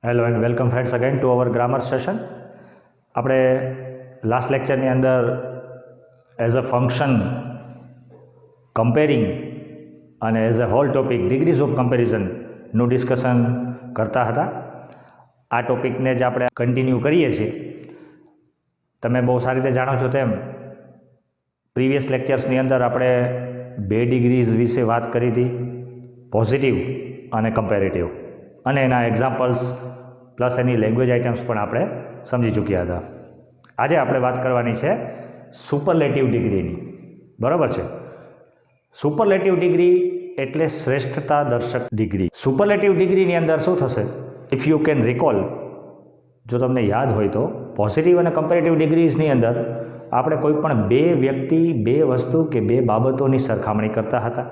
Hello and welcome friends again to our grammar session. આપણે last લેક્ચરની અંદર as a function comparing અને as a whole topic degrees of કમ્પેરિઝનનું discussion કરતા હતા. આ ટોપિકને જ આપણે કન્ટિન્યુ કરીએ છીએ. તમે બહુ સારી રીતે જાણો છો તેમ પ્રીવિયસ લેક્ચર્સની અંદર આપણે બે ડિગ્રીઝ વિશે વાત કરી હતી, પોઝિટિવ અને કમ્પેરેટિવ, અને એના examples plus any language items પણ આપણે સમજી ચૂક્યા હતા. આજે આપણે વાત કરવાની છે સુપરલેટિવ ડિગ્રીની. બરાબર છે. સુપરલેટિવ ડિગ્રી એટલે શ્રેષ્ઠતા દર્શક ડિગ્રી. સુપરલેટિવ ડિગ્રીની અંદર શું થશે? ઇફ યુ કેન રિકોલ, જો તમને યાદ હોય તો પોઝિટિવ અને કમ્પેરેટિવ ડિગ્રીઝની અંદર આપણે કોઈ પણ બે વ્યક્તિ, બે વસ્તુ કે બે બાબતોની સરખામણી કરતા હતા.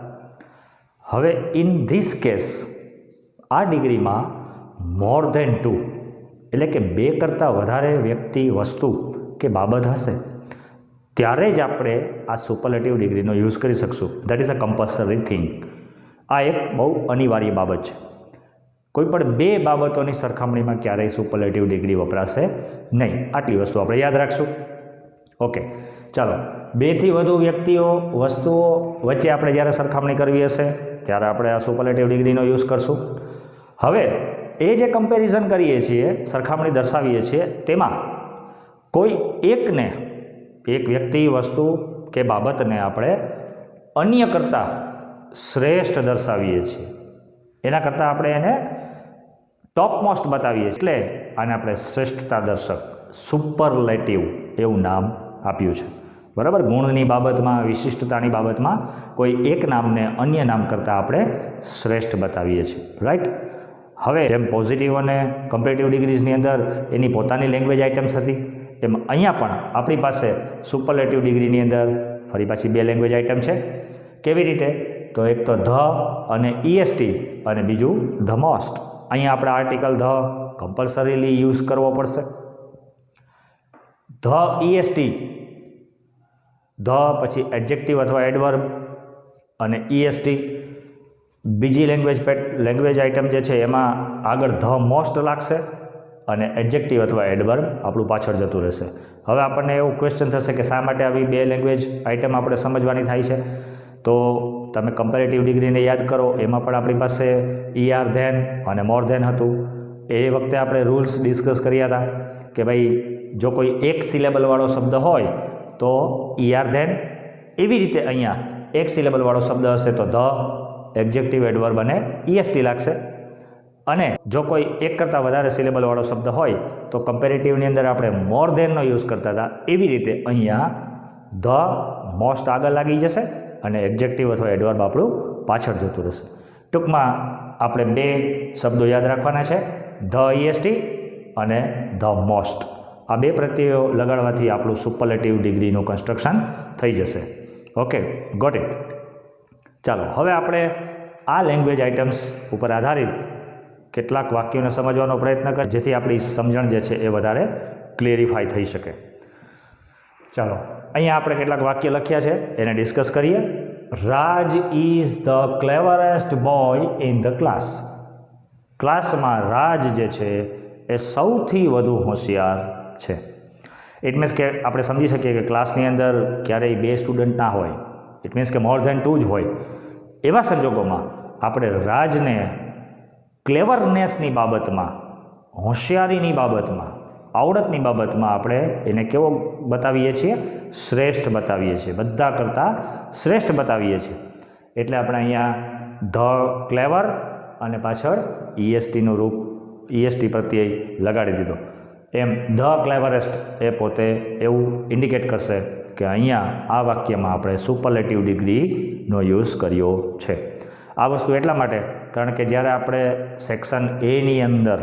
હવે ઇન ધીસ કેસ આ ડિગ્રીમાં મોર ધેન ટુ એટલે કે બે કરતાં વધારે વ્યક્તિ, વસ્તુ કે બાબત હશે ત્યારે જ આપણે આ સુપરલેટિવ ડિગ્રીનો યુઝ કરી શકશું. That is a compulsory thing. આ એક બહુ અનિવાર્ય બાબત છે. કોઈ પણ બે બાબતોની સરખામણીમાં ક્યારેય સુપરલેટિવ ડિગ્રી વપરાશે નહીં. આટલી વસ્તુ આપણે યાદ રાખશું. ઓકે, ચાલો. બેથી વધુ વ્યક્તિઓ, વસ્તુઓ વચ્ચે આપણે જ્યારે સરખામણી કરવી હશે ત્યારે આપણે આ સુપરલેટિવ ડિગ્રીનો યુઝ કરશું. હવે એ જે કમ્પેરિઝન કરીએ છીએ, સરખામણી દર્શાવીએ છીએ, તેમાં કોઈ એકને, એક વ્યક્તિ, વસ્તુ કે બાબતને આપણે અન્ય કરતાં શ્રેષ્ઠ દર્શાવીએ છીએ. એના કરતાં આપણે એને ટોપ મોસ્ટ બતાવીએ છીએ. એટલે આને આપણે શ્રેષ્ઠતા દર્શક, સુપરલેટિવ એવું નામ આપ્યું છે. બરાબર. ગુણની બાબતમાં, વિશિષ્ટતાની બાબતમાં કોઈ એક નામને અન્ય નામ કરતાં આપણે શ્રેષ્ઠ બતાવીએ છીએ. રાઈટ. હવે જેમ પોઝિટિવ અને કમ્પેરેટિવ ડિગ્રીઝની અંદર એની પોતાની લેંગ્વેજ આઇટમ્સ હતી, એમ અહીંયા પણ આપણી પાસે સુપરલેટિવ ડિગ્રીની અંદર ફરી પાછી બે લેંગ્વેજ આઇટમ છે. કેવી રીતે? તો એક તો ધ અને EST અને બીજું ધ મોસ્ટ. અહીંયા આપણે આર્ટિકલ ધ કમ્પલસરીલી યુઝ કરવો પડશે. ધ EST, ધ પછી એડજેક્ટિવ અથવા એડવર્બ અને EST. બીજી લેંગ્વેજ આઇટમ જે છે એમાં આગળ ધ મોસ્ટ લાગશે અને એડજેક્ટિવ અથવા એડવર્બ આપણું પાછળ જતું રહેશે. હવે આપણને એવું ક્વેશ્ચન થશે કે શા માટે આવી બે લેંગ્વેજ આઇટમ આપણે સમજવાની થાય છે? તો તમે કમ્પેરેટિવ ડિગ્રીને યાદ કરો, એમાં પણ આપણી પાસે ER ધેન અને મોર ધેન હતું. એ વખતે આપણે રૂલ્સ ડિસ્કસ કર્યા હતા કે ભાઈ જો કોઈ એક સિલેબલવાળો શબ્દ હોય તો ER ધેન. એવી રીતે અહીંયા એક સિલેબલવાળો શબ્દ હશે તો ધ, એડજેક્ટિવ, એડવર્બ અને EST લાગશે. અને જો કોઈ એક કરતાં વધારે સિલેબલવાળો શબ્દ હોય તો કમ્પેરેટિવની અંદર આપણે મોર ધેનનો યુઝ કરતા હતા. એવી રીતે અહીંયા ધ મોસ્ટ આગળ લાગી જશે અને એડજેક્ટિવ અથવા એડવર્બ આપણું પાછળ જતું રહેશે. ટૂંકમાં આપણે બે શબ્દો યાદ રાખવાના છે, ધ EST અને ધ મોસ્ટ. આ બે પ્રત્યયો લગાડવાથી આપણું સુપરલેટિવ ડિગ્રીનું કન્સ્ટ્રક્શન થઈ જશે. Okay, got it. ચાલો, હવે આપણે આ લેંગ્વેજ આઇટમ્સ ઉપર આધારિત કેટલાક વાક્યોને સમજવાનો પ્રયત્ન કરીએ જેથી આપણી સમજણ જે છે એ વધારે ક્લેરિફાય થઈ શકે. ચાલો, અહીંયા આપણે કેટલાક વાક્ય લખ્યા છે એને ડિસ્કસ કરીએ. Raj is the cleverest boy in the class. ક્લાસમાં રાજ જે છે એ સૌથી વધુ હોશિયાર છે. ઇટ મીન્સ કે આપણે સમજી શકીએ કે ક્લાસની અંદર ક્યારેય બે સ્ટુડન્ટ ના હોય. ઇટ મીન્સ કે મોર ધેન ટુ જ હોય. એવા સંજોગોમાં આપણે રાજને ક્લેવરનેસની બાબતમાં, હોશિયારીની બાબતમાં, આવડતની બાબતમાં આપણે એને કેવો બતાવીએ છીએ? શ્રેષ્ઠ બતાવીએ છીએ. બધા કરતાં શ્રેષ્ઠ બતાવીએ છીએ. એટલે આપણે અહીંયા ધ ક્લેવર અને પાછળ ESTનું રૂપ, EST પ્રત્યય લગાડી દીધો. એમ ધ ક્લેવરેસ્ટ એ પોતે એવું ઇન્ડિકેટ કરશે કે અહીંયા આ વાક્યમાં આપણે સુપરલેટિવ ડિગ્રીનો યુઝ કર્યો છે. આ વસ્તુ એટલા માટે કારણ કે જ્યારે આપણે સેક્શન એની અંદર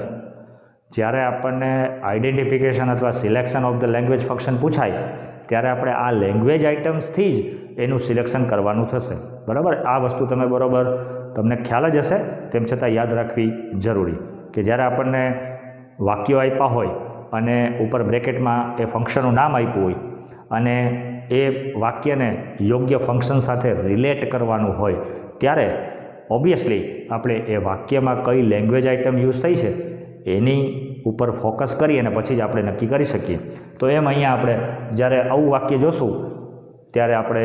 જ્યારે આપણને આઈડેન્ટિફિકેશન અથવા selection of the language function પૂછાય ત્યારે આપણે આ લેંગ્વેજ આઇટમ્સથી જ એનું સિલેક્શન કરવાનું થશે. બરાબર. આ વસ્તુ તમે બરાબર, તમને ખ્યાલ જ હશે, તેમ છતાં યાદ રાખવી જરૂરી કે જ્યારે આપણને વાક્યો આપ્યા હોય અને ઉપર બ્રેકેટમાં એ ફંક્શનનું નામ આપ્યું હોય અને એ વાક્યને યોગ્ય ફંક્શન સાથે રિલેટ કરવાનું હોય ત્યારે ઓબ્વિયસલી આપણે એ વાક્યમાં કઈ લેંગ્વેજ આઇટમ યુઝ થઈ છે એની ઉપર ફોકસ કરી અને પછી જ આપણે નક્કી કરી શકીએ. તો એમ અહીંયા આપણે જ્યારે આવું વાક્ય જોશું ત્યારે આપણે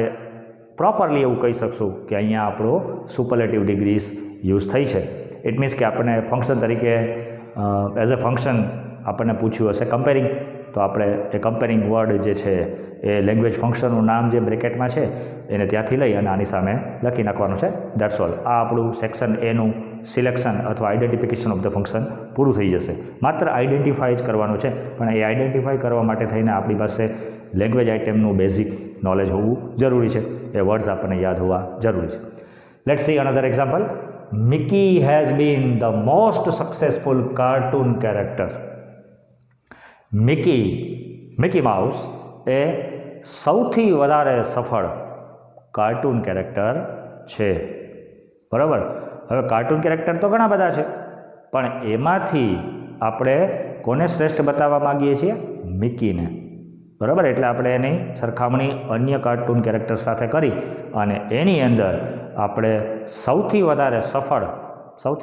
પ્રોપરલી એવું કહી શકશું કે અહીંયા આપણો સુપરલેટિવ ડિગ્રીઝ યુઝ થઈ છે. ઇટ મીન્સ કે આપણને ફંક્શન તરીકે એઝ અ ફંક્શન આપણને પૂછ્યું હશે કમ્પેરિંગ, તો આપણે એ કમ્પેરિંગ વર્ડ જે છે એ લેંગ્વેજ ફંક્શનનું નામ જે બ્રેકેટમાં છે એને ત્યાંથી લઈ અને આની સામે લખી નાખવાનું છે. That's all. આ આપણું સેક્શન એનું સિલેક્શન અથવા આઈડેન્ટિફિકેશન ઓફ ધ ફંક્શન પૂરું થઈ જશે. માત્ર આઈડેન્ટિફાઈ જ કરવાનું છે, પણ એ આઈડેન્ટિફાઈ કરવા માટે થઈને આપણી પાસે લેંગ્વેજ આઇટમનું બેઝિક નોલેજ હોવું જરૂરી છે. એ વર્ડ્સ આપણને યાદ હોવા જરૂરી છે. Let's see another example. Mickey has been the most successful cartoon character. Mickey Mouse એ સૌથી વધારે સફળ કાર્ટૂન કેરેક્ટર છે. બરાબર. હવે કાર્ટૂન કેરેક્ટર તો ઘણા બધા છે, પણ એમાંથી આપણે કોને શ્રેષ્ઠ બતાવવા માગીએ છીએ? મિકીને. બરાબર. એટલે આપણે એની સરખામણી અન્ય કાર્ટૂન કેરેક્ટર સાથે કરી અને એની અંદર આપણે સૌથી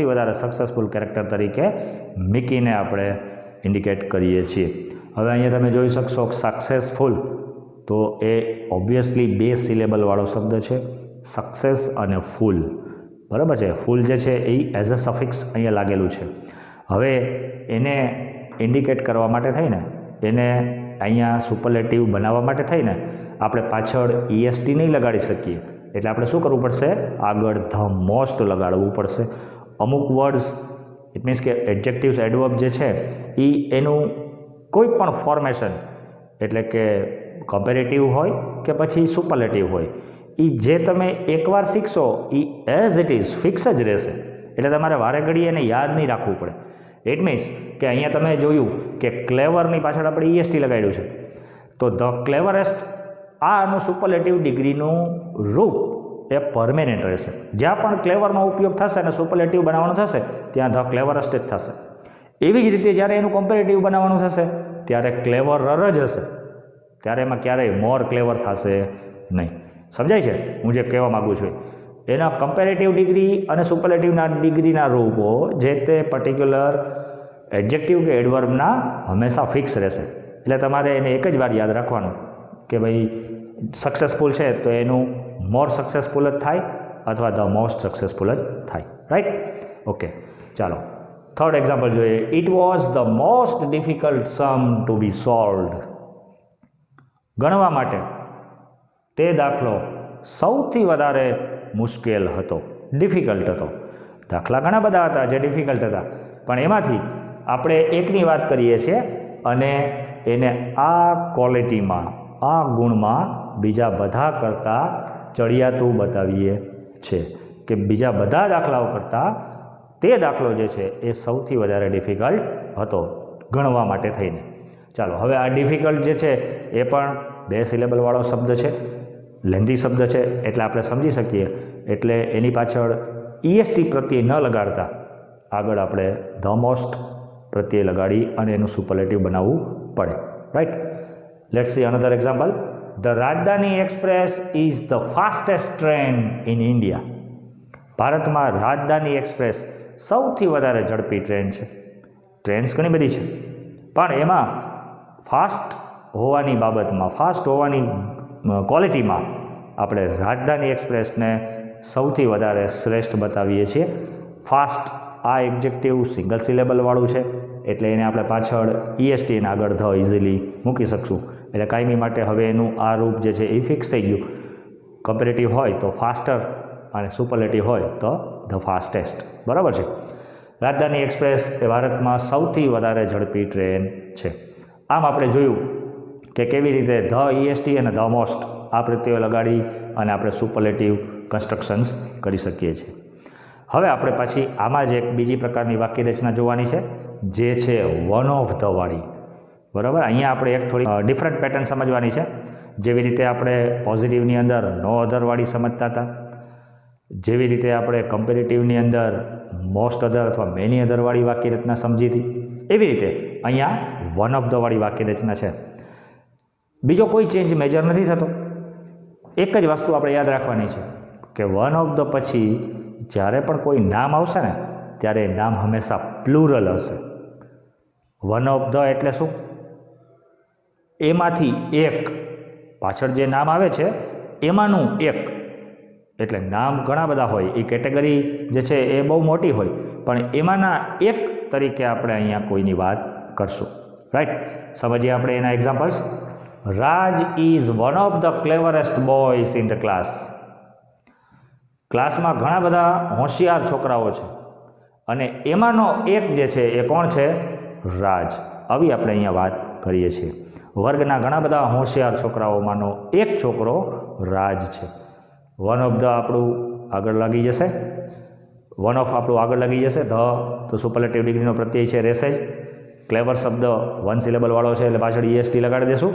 વધારે સક્સેસફુલ કેરેક્ટર તરીકે મિકીને આપણે ઇન્ડિકેટ કરીએ છીએ. હવે અહીંયા તમે જોઈ શકશો સક્સેસફુલ, તો એ ઓબ્વિયસલી 2 સિલેબલવાળો શબ્દ છે, સક્સેસ અને ફૂલ. બરાબર છે. ફૂલ જે છે એ એઝ અ સફિક્સ અહીંયા લાગેલું છે. હવે એને ઇન્ડિકેટ કરવા માટે થઈને, એને અહીંયા સુપરલેટિવ બનાવવા માટે થઈને આપણે પાછળ EST નહીં લગાડી શકીએ. એટલે આપણે શું કરવું પડશે? આગળ ધ મોસ્ટ લગાડવું પડશે. અમુક વર્ડ્સ ઇટ મીન્સ કે એડજેક્ટિવ્સ એડવર્બ જે છે એ એનું કોઈ પણ ફોર્મેશન, એટલે કે કમ્પેરેટિવ હોય કે પછી સુપરલેટિવ હોય, એ જે તમે એકવાર શીખશો એ એઝ ઇટ ઇઝ ફિક્સ જ રહેશે. એટલે તમારે વારે ઘડીએ એને યાદ નહીં રાખવું પડે. ઇટ મીન્સ કે અહીંયા તમે જોયું કે ક્લેવરની પાછળ આપણે EST લગાડ્યું છે, તો ધ ક્લેવરેસ્ટ આનું સુપરલેટિવ ડિગ્રીનું રૂપ એ પરમેનન્ટ રહેશે. જ્યાં પણ ક્લેવરનો ઉપયોગ થશે અને સુપરલેટિવ બનાવવાનું થશે ત્યાં ધ ક્લેવરેસ્ટ જ થશે. એવી જ રીતે જ્યારે એનું કમ્પેરેટિવ બનાવવાનું થશે ત્યારે ક્લેવરર જ હશે. ત્યારે એમાં ક્યારેય મોર ક્લેવર થશે નહીં. સમજાય છે હું જે કહેવા માગું છું? એના કમ્પેરેટિવ ડિગ્રી અને સુપરલેટિવના ડિગ્રીના રૂપો જે તે પર્ટિક્યુલર એડજેક્ટિવ કે એડવર્બના હંમેશા ફિક્સ રહેશે. એટલે તમારે એને એક જ વાર યાદ રાખવાનું કે ભાઈ સક્સેસફુલ છે તો એનું મોર સક્સેસફુલ જ થાય અથવા ધ મોસ્ટ સક્સેસફુલ જ થાય. રાઈટ? ઓકે, ચાલો થર્ડ એક્ઝામ્પલ જોઈએ. It was the most difficult sum to be solved. ગણવા માટે તે દાખલો સૌથી વધારે મુશ્કેલ હતો, ડિફિકલ્ટ હતો. દાખલા ઘણા બધા હતા જે ડિફિકલ્ટ હતા, પણ એમાંથી આપણે એકની વાત કરીએ છીએ અને એને આ ક્વોલિટીમાં, આ ગુણમાં બીજા બધા કરતાં ચડિયાતું બતાવીએ છીએ કે બીજા બધા દાખલાઓ કરતાં તે દાખલો જે છે એ સૌથી વધારે ડિફિકલ્ટ હતો ગણવા માટે થઈને. ચાલો હવે આ ડિફિકલ્ટ જે છે એ પણ 2 સિલેબલવાળો શબ્દ છે, લેન્ધી શબ્દ છે, એટલે આપણે સમજી શકીએ. એટલે એની પાછળ EST પ્રત્યય ન લગાડતા આગળ આપણે ધ મોસ્ટ પ્રત્યય લગાડી અને એનું સુપરલેટિવ બનાવવું પડે. Right? Let's see another example. The Rajdhani express is the fastest train in India. ભારતમાં રાજધાની એક્સપ્રેસ સૌથી વધારે ઝડપી ટ્રેન છે. ટ્રેન્સ ઘણી બધી છે, પણ એમાં ફાસ્ટ હોવાની બાબતમાં, ફાસ્ટ હોવાની ક્વોલિટીમાં આપણે રાજધાની એક્સપ્રેસને સૌથી વધારે શ્રેષ્ઠ બતાવીએ છીએ. ફાસ્ટ આ એબ્જેક્ટિવ સિંગલ સિલેબલવાળું છે, એટલે એને આપણે પાછળ EST ને આગળ ધ ઇઝીલી મૂકી શકશું. એટલે કાયમી માટે હવે એનું આ રૂપ જે છે એ ફિક્સ થઈ ગયું. કમ્પેરેટિવ હોય તો ફાસ્ટર અને સુપરલેટિવ હોય તો ધ ફાસ્ટેસ્ટ. બરાબર છે? રાજધાની એક્સપ્રેસ એ ભારતમાં સૌથી વધારે ઝડપી ટ્રેન છે. આમ આપણે જોયું કે કેવી રીતે ધ EST અને ધ મોસ્ટ આ પ્રત્યયો લગાડી અને આપણે સુપરલેટિવ કન્સ્ટ્રક્શન્સ કરી શકીએ છીએ. હવે આપણે પાછી આમાં જ એક બીજી પ્રકારની વાક્ય રચના જોવાની છે, જે છે વન ઓફ ધ વાળી. બરાબર? અહીંયા આપણે એક થોડી ડિફરન્ટ પેટર્ન સમજવાની છે. જેવી રીતે આપણે પોઝિટિવની અંદર નો અધરવાળી સમજતા હતા, જેવી રીતે આપણે કમ્પેરેટિવની અંદર મોસ્ટ અધર અથવા મેની અધરવાળી વાક્ય રચના સમજી હતી, એવી રીતે અહીંયા વન ઓફ ધ વાળી વાક્ય રચના છે. બીજો કોઈ ચેન્જ મેજર નથી થતો. એક જ વસ્તુ આપણે યાદ રાખવાની છે કે વન ઓફ ધ પછી જ્યારે પણ કોઈ નામ આવશે ને ત્યારે નામ હંમેશા પ્લુરલ હશે. વન ઓફ ધ એટલે શું? એમાંથી એક, પાછળ જે નામ આવે છે એમાંનું એક, એટલે નામ ઘણા બધા હોય, એ કેટેગરી જે છે એ બહુ મોટી હોય, પણ એમાંના એક તરીકે આપણે અહીંયા કોઈની વાત કરશું. રાઈટ? સમજીએ આપણે એના examples. Raj is one of the cleverest boys in the class. ક્લાસમાં ઘણા બધા હોશિયાર છોકરાઓ છે અને એમાંનો એક જે છે એ કોણ છે? રાજ. આવી આપણે અહીંયા વાત કરીએ છીએ. વર્ગના ઘણા બધા હોશિયાર છોકરાઓમાંનો એક છોકરો રાજ છે. વન ઓફ ધ આપણું આગળ લાગી જશે, વન ઓફ આપણું આગળ લાગી જશે. ધ તો સુપરલેટિવ ડિગ્રીનો પ્રત્યય છે, રહેશે જ. ક્લેવર શબ્દ વન સિલેબલવાળો છે એટલે પાછળ EST લગાડી દઈશું.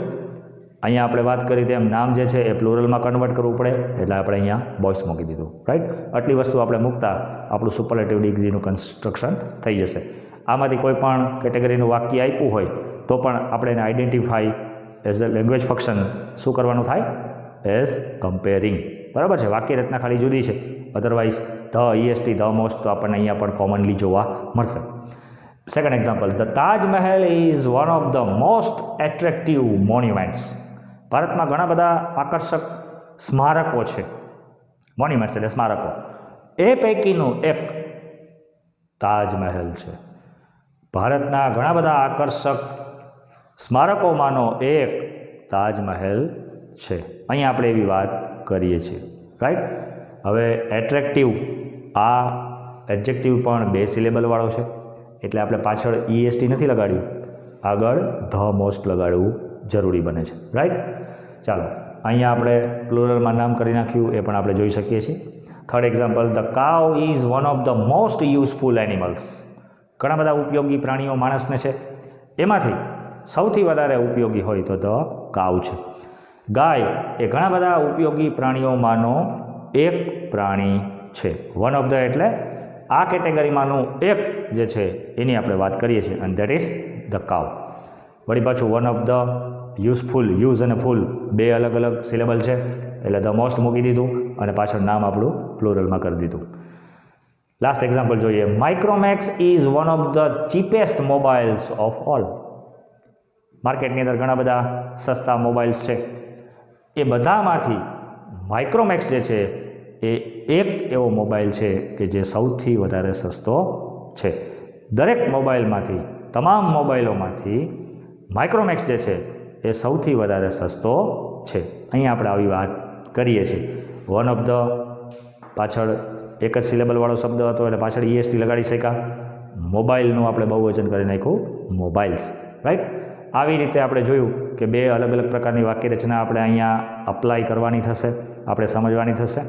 અહીંયા આપણે વાત કરી તેમ નામ જે છે એ પ્લુરલમાં કન્વર્ટ કરવું પડે એટલે આપણે અહીંયા બોયસ મૂકી દીધું. રાઈટ? આટલી વસ્તુ આપણે મૂકતા આપણું સુપરલેટિવ ડિગ્રીનું કન્સ્ટ્રક્શન થઈ જશે. આમાંથી કોઈ પણ કેટેગરીનું વાક્ય આપ્યું હોય તો પણ આપણે એને identify as a language function શું કરવાનું થાય? As comparing. બરાબર છે? વાક્ય રચના ખાલી જુદી છે, otherwise the EST the most તો આપણને અહીંયા પણ કોમનલી જોવા મળશે. Second example. The Taj Mahal is one of the most attractive monuments. ભારતમાં ઘણા બધા આકર્ષક સ્મારકો છે. મોન્યુમેન્ટ્સ એટલે સ્મારકો. એ પૈકીનું એક તાજમહેલ છે. ભારતના ઘણા બધા આકર્ષક સ્મારકોમાંનો એક તાજમહેલ છે. અહીંયા આપણે એવી વાત કરીએ છીએ. રાઈટ? હવે એટ્રેક્ટિવ, આ એડજેક્ટિવ પણ 2 સિલેબલવાળો છે એટલે આપણે પાછળ EST નથી લગાડ્યું, આગળ ધ મોસ્ટ લગાડવું જરૂરી બને છે. રાઈટ? ચાલો, અહીંયા આપણે પ્લુરલમાં નામ કરી નાખ્યું, એ પણ આપણે જોઈ શકીએ છીએ. Third example. The cow is one of the most useful animals. ઘણા બધા ઉપયોગી પ્રાણીઓ માણસને છે, એમાંથી સૌથી વધારે ઉપયોગી હોય તો ધ કાવ છે. ગાય એ ઘણા બધા ઉપયોગી પ્રાણીઓમાંનો એક પ્રાણી છે. વન ઓફ ધ એટલે આ કેટેગરીમાંનું એક જે છે એની આપણે વાત કરીએ છીએ અને દેટ ઇઝ ધ કાવ. વળી પાછું one of the useful, use અને ફૂલ 2 અલગ અલગ સિલેબલ છે એટલે ધ મોસ્ટ મૂકી દીધું અને પાછળ નામ આપણું પ્લુરલમાં કરી દીધું. લાસ્ટ એક્ઝામ્પલ જોઈએ. Micromax is one of the cheapest mobiles of all. માર્કેટની અંદર ઘણા બધા સસ્તા મોબાઈલ્સ છે, એ બધામાંથી માઇક્રોમેક્સ જે છે એ એક એવો મોબાઈલ છે કે જે સૌથી વધારે સસ્તો છે. દરેક મોબાઈલમાંથી, તમામ મોબાઈલોમાંથી માઇક્રોમેક્સ જે છે એ સૌથી વધારે સસ્તો છે. અહીંયા આપણે આવી વાત કરીએ છીએ. વન ઓફ ધ પાછળ એક જ સિલેબલવાળો શબ્દ હતો એટલે પાછળ EST લગાડી શક્યા. મોબાઈલનું આપણે બહુવચન કરી નાખ્યું મોબાઈલ્સ. રાઈટ? આવી રીતે આપણે જોયું કે 2 અલગ અલગ પ્રકારની વાક્ય રચના આપણે અહીંયા અપ્લાય કરવાની થશે, આપણે સમજવાની થશે.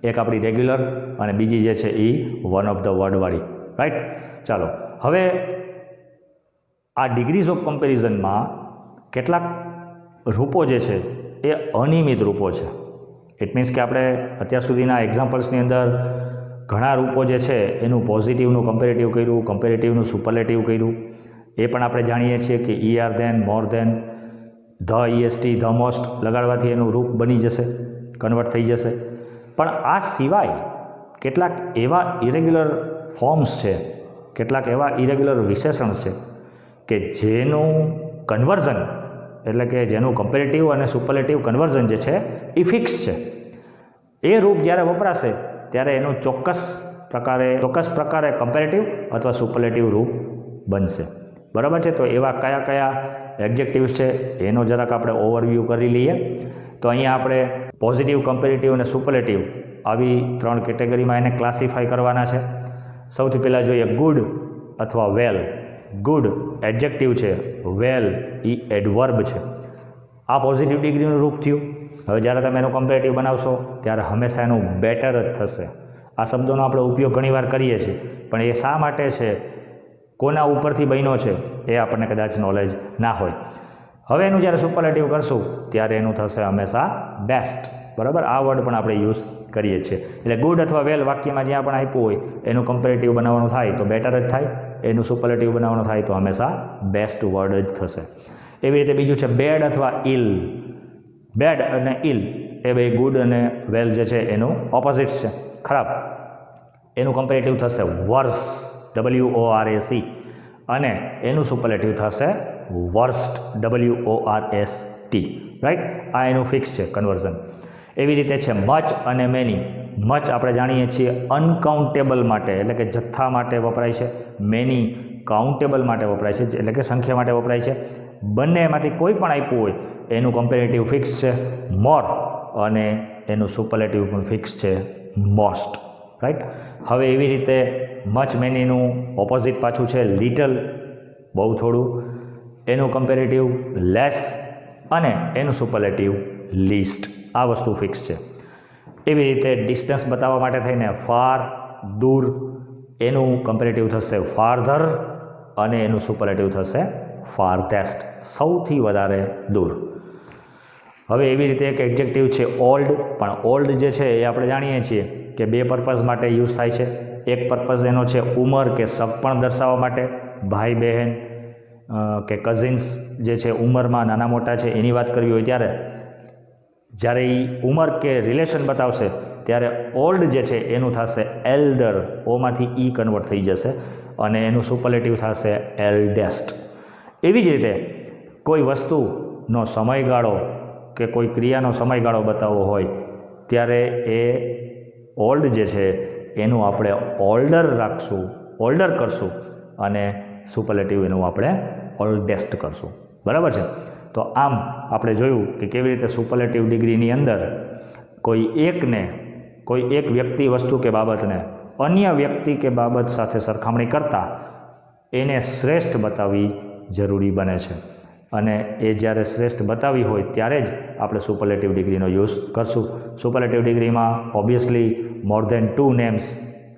એક આપણી રેગ્યુલર અને બીજી જે છે એ વન ઓફ ધ વર્ડવાળી. રાઈટ? ચાલો, હવે આ ડિગ્રીઝ ઓફ કમ્પેરિઝનમાં કેટલાક રૂપો જે છે એ અનિયમિત રૂપો છે. ઇટ મીન્સ કે આપણે અત્યાર સુધીના એક્ઝામ્પલ્સની અંદર ઘણા રૂપો જે છે એનું પોઝિટિવનું કમ્પેરેટિવ કર્યું, કમ્પેરેટિવનું સુપરલેટિવ કર્યું. એ પણ આપણે જાણીએ છીએ કે ER than, more than, the EST the most લગાડવાથી એનું રૂપ બની જશે, કન્વર્ટ થઈ જશે. પણ આ સિવાય કેટલાક એવા ઇરેગ્યુલર ફોર્મ્સ છે, કેટલાક એવા ઇરેગ્યુલર વિશેષણ છે કે જેનું કન્વર્ઝન એટલે કે જેનું કમ્પેરેટિવ અને સુપરલેટિવ કન્વર્ઝન જે છે એ ફિક્સ છે. એ રૂપ જ્યારે વપરાશે ત્યારે એનું ચોક્કસ પ્રકારે કમ્પેરેટિવ અથવા સુપરલેટિવ રૂપ બનશે. બરાબર છે? તો એવા કયા કયા એડજેક્ટિવ્સ છે એનો જરાક આપણે ઓવરવ્યૂ કરી લઈએ. તો અહીંયા આપણે પોઝિટિવ, કમ્પેરેટિવ અને સુપરલેટિવ આવી 3 કેટેગરીમાં એને ક્લાસિફાઈ કરવાના છે. સૌથી પહેલાં જોઈએ ગુડ અથવા વેલ. ગુડ એડજેક્ટિવ છે, વેલ એ એડવર્બ છે. આ પોઝિટિવ ડિગ્રીનું રૂપ થયું. હવે જ્યારે તમે એનું કમ્પેરેટિવ બનાવશો ત્યારે હંમેશા એનું બેટર જ થશે. આ શબ્દોનો આપણે ઉપયોગ ઘણીવાર કરીએ છીએ, પણ એ શા માટે છે, કોના ઉપરથી બન્યો છે એ આપણને કદાચ નોલેજ ના હોય. હવે એનું જ્યારે સુપરલેટિવ કરશું ત્યારે એનું થશે હંમેશા બેસ્ટ. બરાબર? આ વર્ડ પણ આપણે યુઝ કરીએ છીએ. એટલે ગુડ અથવા વેલ વાક્યમાં જ્યાં પણ આપ્યું હોય એનું કમ્પેરેટિવ બનાવવાનું થાય તો બેટર જ થાય, એનું સુપરલેટિવ બનાવવાનું થાય તો હંમેશા બેસ્ટ વર્ડ જ થશે. એવી રીતે બીજું છે બેડ અથવા ઇલ. બેડ અને ઇલ એ બે ગુડ અને વેલ જે છે એનું ઓપોઝિટ્સ છે, ખરાબ. એનું કમ્પેરેટિવ થશે વર્સ, WORAC. અને એનું સુપરલેટિવ થશે વર્સ્ટ, WORST, રાઈટ. આ એનું ફિક્સ છે કન્વર્ઝન. એવી રીતે છે મચ અને મેની. મચ આપણે જાણીએ છીએ અનકાઉન્ટેબલ માટે એટલે કે જથ્થા માટે વપરાય છે, મેની કાઉન્ટેબલ માટે વપરાય છે એટલે કે સંખ્યા માટે વપરાય છે. બંનેમાંથી કોઈ પણ આપ્યું હોય એનું કમ્પેરેટિવ ફિક્સ છે મોર અને એનું સુપરલેટિવ પણ ફિક્સ છે મોસ્ટ, રાઈટ. હવે એવી રીતે મચ મેનીનું ઓપોઝિટ પાછું છે લિટલ, બહુ થોડું, એનું કમ્પેરેટિવ લેસ અને એનું સુપરલેટિવ લીસ્ટ. આ વસ્તુ ફિક્સ છે. એવી રીતે ડિસ્ટન્સ બતાવવા માટે થઈને ફાર, દૂર, એનું કમ્પેરેટિવ થશે ફારધર અને એનું સુપરલેટિવ થશે ફારધેસ્ટ, સૌથી વધારે દૂર. હવે એવી રીતે એક એડજેક્ટિવ છે ઓલ્ડ, પણ ઓલ્ડ જે છે એ આપણે જાણીએ છીએ કે બે પર્પઝ માટે યુઝ થાય છે. એક પર્પઝ એનો છે ઉંમર કે સગપણ દર્શાવવા માટે, ભાઈ બહેન કે કઝિન્સ જે છે ઉંમરમાં નાના મોટા છે એની વાત કરવી હોય ત્યારે જ્યારે એ ઉંમર કે રિલેશન બતાવશે ત્યારે ઓલ્ડ જે છે એનું થશે એલ્ડર, ઓમાંથી ઈ કન્વર્ટ થઈ જશે અને એનું સુપરલેટિવ થશે એલ્ડેસ્ટ. એવી જ રીતે કોઈ વસ્તુનો સમયગાળો કે કોઈ ક્રિયાનો સમયગાળો બતાવવો હોય ત્યારે એ ઓલ્ડ જે છે એનું આપણે ઓલ્ડર રાખશું, ઓલ્ડર કરશું અને સુપરલેટિવ એનું આપણે ઓલ્ડેસ્ટ કરશું. બરાબર છે. તો આમ આપણે જોયું કે કેવી રીતે સુપરલેટિવ ડિગ્રીની અંદર કોઈ એક વ્યક્તિ, વસ્તુ કે બાબતને અન્ય વ્યક્તિ કે બાબત સાથે સરખામણી કરતાં એને શ્રેષ્ઠ બતાવવી જરૂરી બને છે અને એ જ્યારે શ્રેષ્ઠ બતાવી હોય ત્યારે જ આપણે સુપરલેટિવ ડિગ્રીનો યુઝ કરશું. સુપરલેટિવ ડિગ્રીમાં obviously more than 2 names,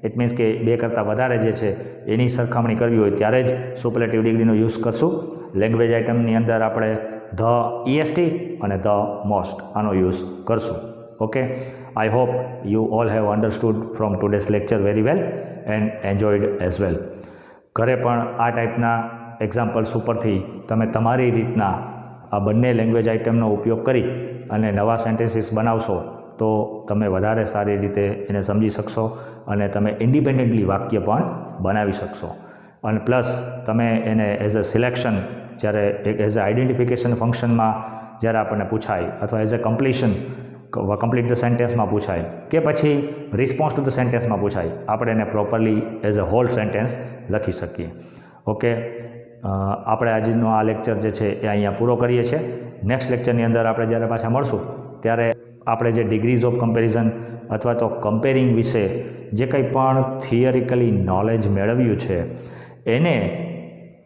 it means કે બે કરતાં વધારે જે છે એની સરખામણી કરવી હોય ત્યારે જ સુપરલેટિવ ડિગ્રીનો યુઝ કરશું. લેંગ્વેજ આઇટમની અંદર આપણે ધ EST અને ધ મોસ્ટ આનો યુઝ કરશું. Okay, I hope you all have understood from today's lecture very well and enjoyed as well. ઘરે પણ આ ટાઈપના એક્ઝામ્પલ્સ ઉપરથી તમે તમારી રીતના આ બંને લેંગ્વેજ આઇટમનો ઉપયોગ કરી અને નવા સેન્ટેન્સીસ બનાવશો તો તમે વધારે સારી રીતે એને સમજી શકશો અને તમે ઇન્ડિપેન્ડન્ટલી વાક્ય પણ બનાવી શકશો. અને પ્લસ તમે એને એઝ અ સિલેક્શન, જ્યારે એઝ અ આઇડેન્ટિફિકેશન ફંક્શનમાં જ્યારે આપણને પૂછાય અથવા એઝ અ કમ્પ્લીટ ધ સેન્ટેન્સમાં પૂછાય કે પછી રિસ્પોન્સ ટુ ધ સેન્ટેન્સમાં પૂછાય, આપણે એને properly as a whole sentence લખી શકીએ. ઓકે, આપણે આજનો આ લેક્ચર જે છે એ અહીંયા પૂરો કરીએ છીએ. નેક્સ્ટ લેક્ચરની અંદર આપણે જ્યારે પાછા મળશું ત્યારે આપણે જે ડિગ્રીઝ ઓફ કમ્પેરિઝન અથવા તો કમ્પેરિંગ વિશે જે કંઈ પણ થિયરિકલી નોલેજ મેળવ્યું છે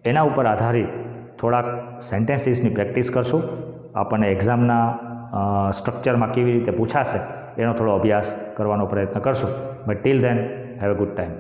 એના ઉપર આધારિત થોડાક સેન્ટેન્સીસની પ્રેક્ટિસ કરશું. આપણને એક્ઝામના સ્ટ્રક્ચરમાં કેવી રીતે પૂછાશે એનો થોડો અભ્યાસ કરવાનો પ્રયત્ન કરશું. But till then have a good time.